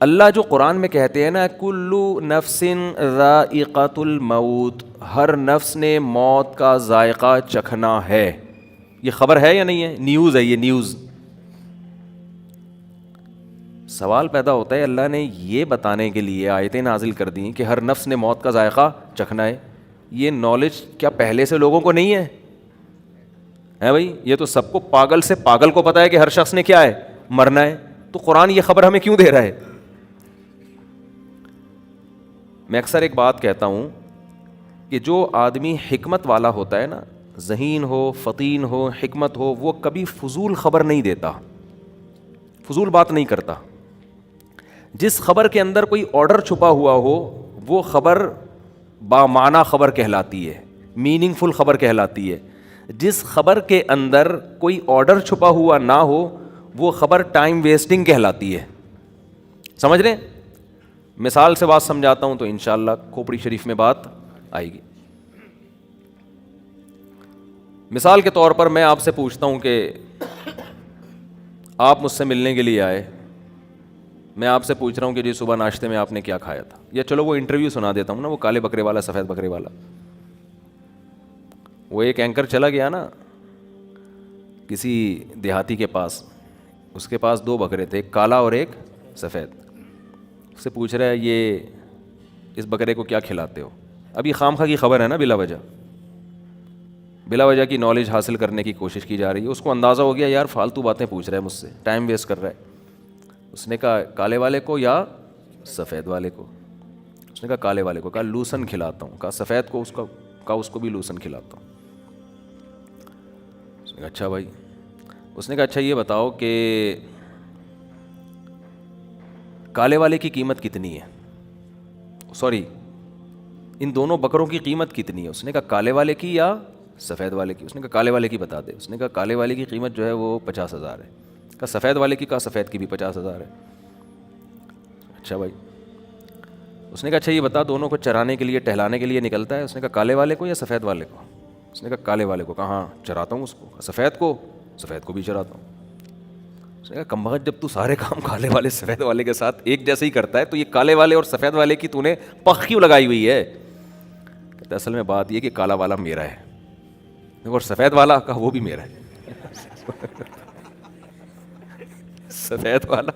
اللہ جو قرآن میں کہتے ہیں نا کلو نفس ذائقۃ الموت، ہر نفس نے موت کا ذائقہ چکھنا ہے، یہ خبر ہے یا نہیں ہے؟ نیوز ہے یہ، نیوز۔ سوال پیدا ہوتا ہے اللہ نے یہ بتانے کے لیے آیتیں نازل کر دیں کہ ہر نفس نے موت کا ذائقہ چکھنا ہے، یہ نالج کیا پہلے سے لوگوں کو نہیں ہے بھائی؟ یہ تو سب کو، پاگل سے پاگل کو پتا ہے کہ ہر شخص نے کیا ہے، مرنا ہے، تو قرآن یہ خبر ہمیں کیوں دے رہا ہے؟ میں اکثر ایک بات کہتا ہوں کہ جو آدمی حکمت والا ہوتا ہے نا، ذہین ہو، فطین ہو، حکمت ہو، وہ کبھی فضول خبر نہیں دیتا، فضول بات نہیں کرتا۔ جس خبر کے اندر کوئی آرڈر چھپا ہوا ہو وہ خبر بامعنی خبر کہلاتی ہے، میننگ فل خبر کہلاتی ہے۔ جس خبر کے اندر کوئی آرڈر چھپا ہوا نہ ہو وہ خبر ٹائم ویسٹنگ کہلاتی ہے۔ سمجھ رہے ہیں؟ مثال سے بات سمجھاتا ہوں تو انشاءاللہ کھوپڑی شریف میں بات آئے گی۔ مثال کے طور پر میں آپ سے پوچھتا ہوں کہ آپ مجھ سے ملنے کے لیے آئے، میں آپ سے پوچھ رہا ہوں کہ جی صبح ناشتے میں آپ نے کیا کھایا تھا، یا چلو وہ انٹرویو سنا دیتا ہوں نا، وہ کالے بکرے والا، سفید بکرے والا۔ وہ ایک اینکر چلا گیا نا کسی دیہاتی کے پاس، اس کے پاس 2 بکرے تھے، ایک کالا اور ایک سفید۔ اس سے پوچھ رہا ہے یہ اس بکرے کو کیا کھلاتے ہو؟ اب یہ خام خواہ کی خبر ہے نا، بلا وجہ کی نالج حاصل کرنے کی کوشش کی جا رہی ہے۔ اس کو اندازہ ہو گیا یار فالتو باتیں پوچھ رہا ہے مجھ سے، ٹائم ویسٹ کر رہا ہے۔ اس نے کہا کالے والے کو یا سفید والے کو؟ اس نے کہا کالے والے کو۔ کہا لوسن کھلاتا ہوں۔ کہا سفید کو؟ اس کو بھی لوسن کھلاتا ہوں۔ اس نے کہا اچھا بھائی۔ اس نے کہا اچھا یہ بتاؤ کہ کالے والے کی قیمت کتنی ہے؟ سوری، ان دونوں بکروں کی قیمت کتنی ہے؟ اس نے کہا کالے والے کی یا سفید والے کی؟ اس نے کہا کالے والے کی بتا دے۔ اس نے کہا کالے والے کی قیمت جو ہے وہ 50,000 ہے۔ کہا سفید والے کی؟ کہا سفید کی بھی 50,000 ہے۔ اچھا بھائی۔ اس نے کہا اچھا یہ بتا دونوں کو چرانے کے لیے، ٹہلانے کے لیے نکلتا ہے؟ اس نے کہا کالے والے کو یا سفید والے کو؟ اس نے کہا کالے والے کو۔ کہا ہاں چراتا ہوں اس کو۔ سفید کو؟ سفید کو بھی چراتا ہوں۔ اس نے کہا کم بخت، جب تو سارے کام کالے والے سفید والے کے ساتھ ایک جیسے ہی کرتا ہے تو یہ کالے والے اور سفید والے کی تو نے پخ کیوں لگائی ہوئی ہے؟ کہتا اصل میں بات یہ کہ کالا والا میرا ہے اور سفید والا کا وہ بھی میرا ہے۔ سفید والا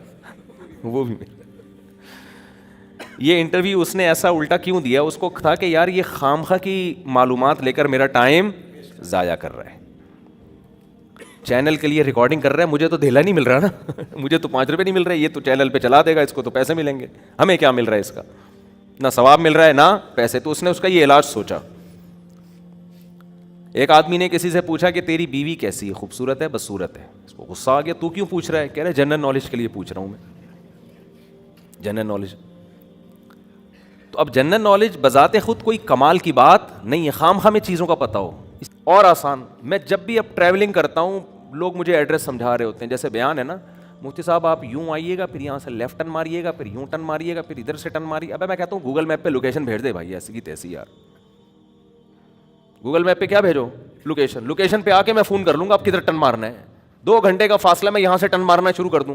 وہ بھی میرا۔ یہ انٹرویو اس نے ایسا الٹا کیوں دیا؟ اس کو تھا کہ یار یہ خامخواہ کی معلومات لے کر میرا ٹائم ضائع کر رہا ہے، چینل کے لیے ریکارڈنگ کر رہا ہے، مجھے تو دھیلا نہیں مل رہا نا، مجھے تو 5 روپے نہیں مل رہے، یہ تو چینل پہ چلا دے گا، اس کو تو پیسے ملیں گے، ہمیں کیا مل رہا ہے اس کا؟ نہ ثواب مل رہا ہے نہ پیسے۔ تو اس نے اس کا یہ علاج سوچا۔ ایک آدمی نے کسی سے پوچھا کہ تیری بیوی کیسی ہے؟ خوبصورت ہے بدصورت ہے؟ اس کو غصہ آ گیا، تو کیوں پوچھ رہا ہے؟ کہہ رہے جنرل نالج کے لیے پوچھ رہا ہوں میں، جنرل نالج۔ تو اب جنرل نالج بذات خود کوئی کمال کی بات نہیں ہے، خام خواہ میں چیزوں کا پتہ ہو اور آسان۔ میں جب بھی اب ٹریولنگ کرتا ہوں لوگ مجھے ایڈریس سمجھا رہے ہوتے ہیں، جیسے بیان ہے نا مفتی صاحب آپ یوں آئیے گا، پھر یہاں سے لیفٹ ٹرن ماریے گا، پھر یوں ٹرن ماریے گا، پھر ادھر سے ٹرن ماریے۔ ابے میں کہتا ہوں گوگل میپ پہ لوکیشن بھیج دے بھائی، ایسی کی تیسی یار، گوگل میپ پہ کیا بھیجو؟ لوکیشن پہ آ کے میں فون کر لوں گا آپ کدھر ٹرن مارنا ہے، 2 گھنٹے کا فاصلہ میں یہاں سے ٹرن مارنا شروع کر دوں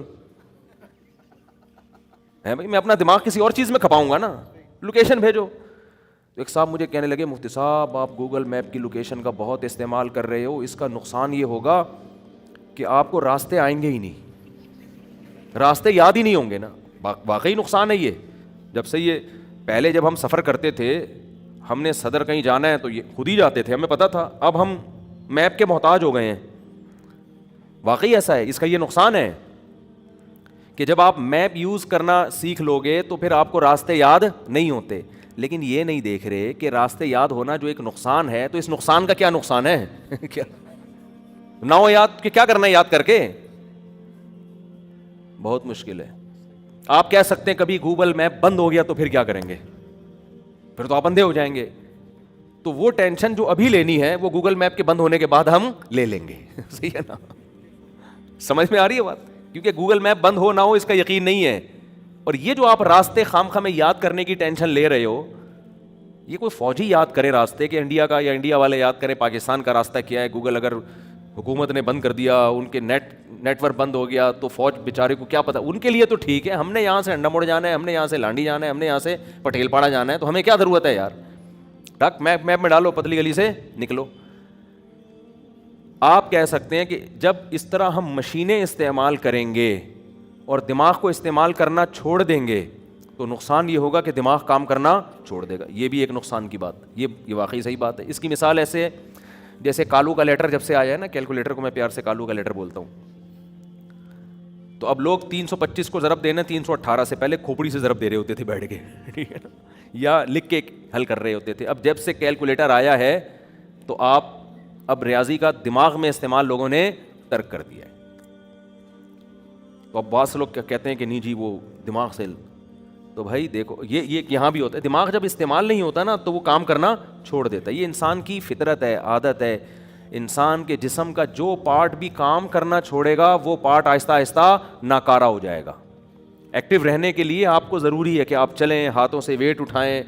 ہے بھائی، میں اپنا دماغ کسی اور چیز میں کھپاؤں گا نا، لوکیشن بھیجو۔ تو ایک صاحب مجھے کہنے لگے مفتی صاحب آپ گوگل میپ کی لوکیشن کا بہت استعمال کر رہے ہو، اس کا نقصان یہ ہوگا کہ آپ کو راستے آئیں گے ہی نہیں، راستے یاد ہی نہیں ہوں گے نا۔ واقعی نقصان ہے یہ۔ جب سے یہ پہلے جب ہم سفر کرتے تھے، ہم نے صدر کہیں جانا ہے تو یہ خود ہی جاتے تھے، ہمیں پتہ تھا، اب ہم میپ کے محتاج ہو گئے ہیں۔ واقعی ایسا ہے، اس کا یہ نقصان ہے کہ جب آپ میپ یوز کرنا سیکھ لو گے تو پھر آپ کو راستے یاد نہیں ہوتے۔ لیکن یہ نہیں دیکھ رہے کہ راستے یاد ہونا جو ایک نقصان ہے، تو اس نقصان کا کیا نقصان ہے؟ کیا نہ ہو یاد کہ کیا کرنا ہے یاد کر کے؟ بہت مشکل ہے۔ آپ کہہ سکتے ہیں کبھی گوگل میپ بند ہو گیا تو پھر کیا کریں گے؟ پھر تو آپ اندھے ہو جائیں گے۔ تو وہ ٹینشن جو ابھی لینی ہے وہ گوگل میپ کے بند ہونے کے بعد ہم لے لیں گے۔ صحیح ہے نا؟ سمجھ میں آ رہی ہے بات؟ کیونکہ گوگل میپ بند ہو نہ ہو اس کا یقین نہیں ہے۔ اور یہ جو آپ راستے خام خواہ میں یاد کرنے کی ٹینشن لے رہے ہو، یہ کوئی فوجی یاد کرے راستے کہ انڈیا کا، یا انڈیا والے یاد کرے پاکستان کا راستہ کیا ہے، گوگل اگر حکومت نے بند کر دیا, ان کے نیٹ ورک بند ہو گیا, تو فوج بیچارے کو کیا پتا, ان کے لیے تو ٹھیک ہے, ہم نے یہاں سے انڈا موڑ جانا ہے, ہم نے یہاں سے لانڈی جانا ہے, ہم نے یہاں سے پٹیل پاڑا جانا ہے, تو ہمیں کیا ضرورت ہے یار, ڈک میپ میں ڈالو, پتلی گلی سے نکلو. آپ کہہ سکتے ہیں کہ جب اس طرح ہم مشینیں استعمال کریں گے اور دماغ کو استعمال کرنا چھوڑ دیں گے تو نقصان یہ ہوگا کہ دماغ کام کرنا چھوڑ دے گا. یہ بھی ایک نقصان کی بات, یہ واقعی صحیح بات ہے. اس کی مثال ایسے ہے جیسے کالو کا لیٹر جب سے آیا ہے نا, کیلکولیٹر کو میں پیار سے کالو کا لیٹر بولتا ہوں, تو اب لوگ 325 کو ضرب دینا 318 سے پہلے کھوپڑی سے ضرب دے رہے ہوتے تھے بیٹھ کے, ٹھیک ہے نا, یا لکھ کے حل کر رہے ہوتے تھے. اب جب سے کیلکولیٹر آیا ہے تو آپ اب ریاضی کا دماغ میں استعمال لوگوں نے ترک کر دیا ہے. تو اب بعض لوگ کیا کہتے ہیں کہ نہیں جی وہ دماغ سے, تو بھائی دیکھو یہ یہاں بھی ہوتا ہے, دماغ جب استعمال نہیں ہوتا نا تو وہ کام کرنا چھوڑ دیتا ہے. یہ انسان کی فطرت ہے, عادت ہے. انسان کے جسم کا جو پارٹ بھی کام کرنا چھوڑے گا وہ پارٹ آہستہ آہستہ ناکارہ ہو جائے گا. ایکٹیو رہنے کے لیے آپ کو ضروری ہے کہ آپ چلیں, ہاتھوں سے ویٹ اٹھائیں,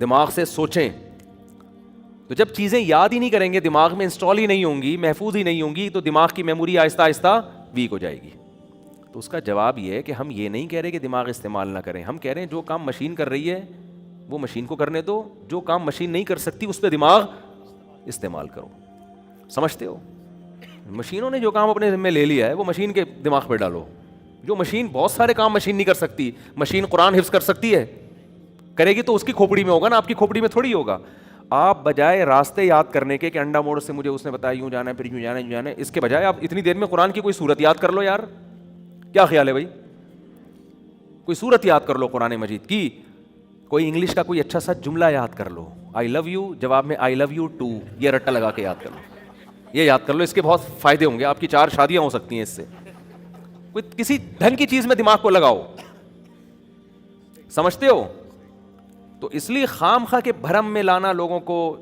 دماغ سے سوچیں. تو جب چیزیں یاد ہی نہیں کریں گے, دماغ میں انسٹال ہی نہیں ہوں گی, محفوظ ہی نہیں ہوں گی, تو دماغ کی میموری آہستہ آہستہ ویک ہو جائے گی. تو اس کا جواب یہ ہے کہ ہم یہ نہیں کہہ رہے کہ دماغ استعمال نہ کریں, ہم کہہ رہے ہیں جو کام مشین کر رہی ہے وہ مشین کو کرنے دو, جو کام مشین نہیں کر سکتی اس پہ دماغ استعمال کرو. سمجھتے ہو, مشینوں نے جو کام اپنے ذمہ لے لیا ہے وہ مشین کے دماغ پہ ڈالو. جو مشین, بہت سارے کام مشین نہیں کر سکتی. مشین قرآن حفظ کر سکتی ہے, کرے گی تو اس کی کھوپڑی میں ہوگا نا, آپ کی کھوپڑی میں تھوڑی ہوگا. آپ بجائے راستے یاد کرنے کے کہ انڈا موڑ سے مجھے اس نے بتایا یوں جانا ہے, پھر یوں جانا ہے, یوں جانا ہے, اس کے بجائے آپ اتنی دیر میں قرآن کی کوئی سورت یاد کر لو یار. کیا خیال ہے بھائی, کوئی سورت یاد کر لو قرآن مجید کی, کوئی انگلش کا کوئی اچھا سا جملہ یاد کر لو, آئی لو یو جواب میں آئی لو یو ٹو, یہ رٹا لگا کے یاد کر لو, یہ یاد کر لو. اس کے بہت فائدے ہوں گے, آپ کی 4 شادیاں ہو سکتی ہیں اس سے. کوئی کسی ڈھنگ کی چیز میں دماغ کو لگاؤ. سمجھتے ہو؟ تو اس لیے خام خواہ کے بھرم میں لانا لوگوں کو